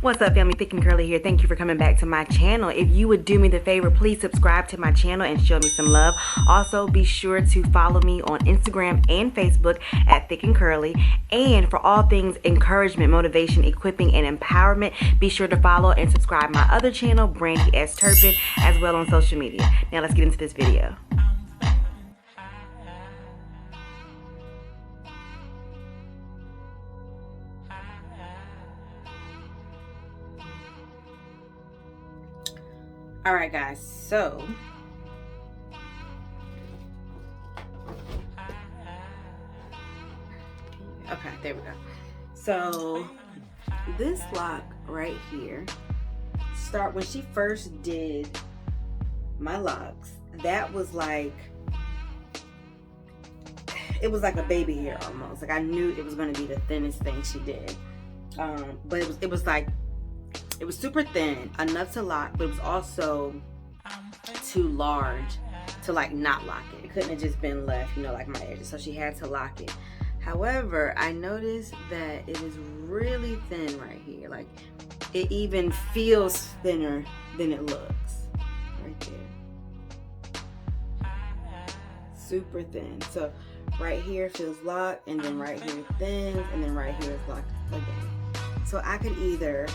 What's up, family? Thick and Curly here. Thank you for coming back to my channel. If you would do me the favor, please subscribe to my channel and show me some love. Also, be sure to follow me on Instagram and Facebook at Thick and Curly. And for all things encouragement, motivation, equipping, and empowerment, be sure to follow and subscribe my other channel, Brandy S. Turpin, as well on social media. Now let's get into this video. All right, guys, so okay, there we go. So this lock right here, when she first did my locks, that was like, it was like a baby hair almost. Like I knew it was going to be the thinnest thing she did, but it was like, it was super thin, enough to lock, but it was also too large to like not lock it. It couldn't have just been left, you know, like my edges. So she had to lock it. However, I noticed that it is really thin right here. Like it even feels thinner than it looks right there. Super thin. So right here feels locked, and then right here thins, and then right here is locked again. So I could either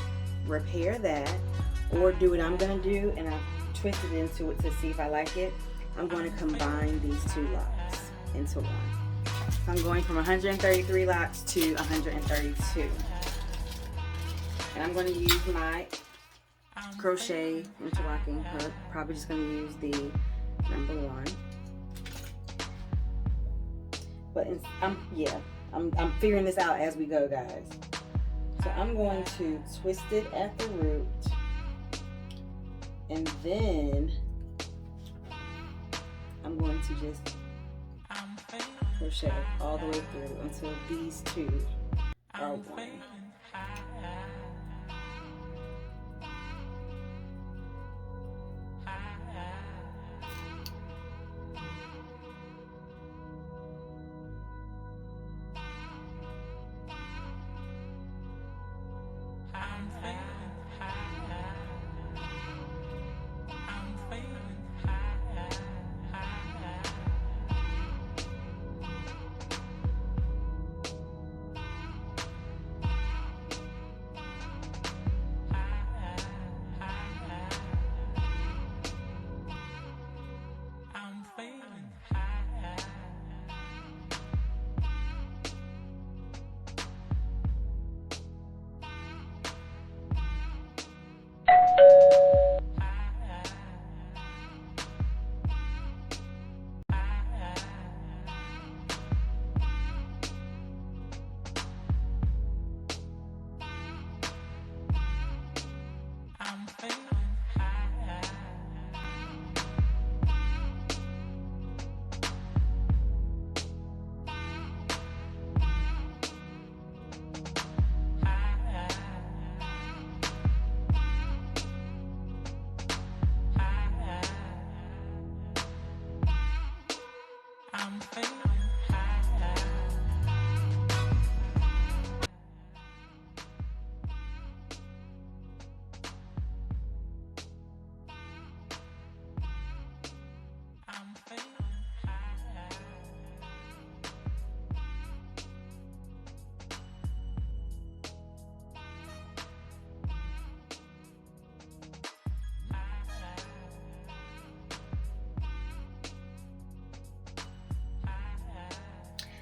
repair that or do what I'm gonna do, and I've twisted into it to see if I like it. I'm going to combine these two locks into one. So I'm going from 133 locks to 132, and I'm going to use my crochet interlocking hook. Probably just going to use the number 1, but I'm figuring this out as we go, guys. So I'm going to twist it at the root, and then I'm going to just crochet all the way through until these two are one.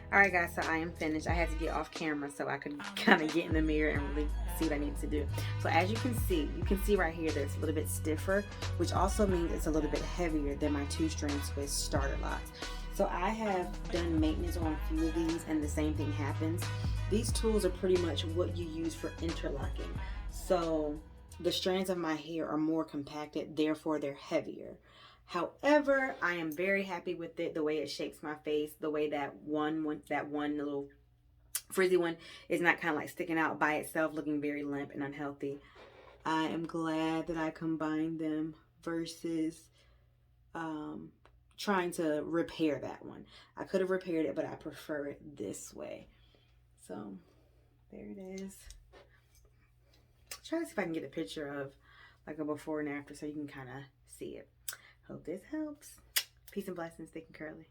Alright guys, so I am finished. I had to get off camera so I could kind of get in the mirror and really see what I needed to do. So as you can see right here that it's a little bit stiffer, which also means it's a little bit heavier than my 2-strand twist starter locks. So I have done maintenance on a few of these, and the same thing happens. These tools are pretty much what you use for interlocking. So the strands of my hair are more compacted, therefore they're heavier. However, I am very happy with it, the way it shapes my face, the way that one little frizzy one is not kind of like sticking out by itself, looking very limp and unhealthy. I am glad that I combined them versus trying to repair that one. I could have repaired it, but I prefer it this way. So there it is. try to see if I can get a picture of like a before and after so you can kind of see it. Hope this helps. Peace and blessings, thick and curly.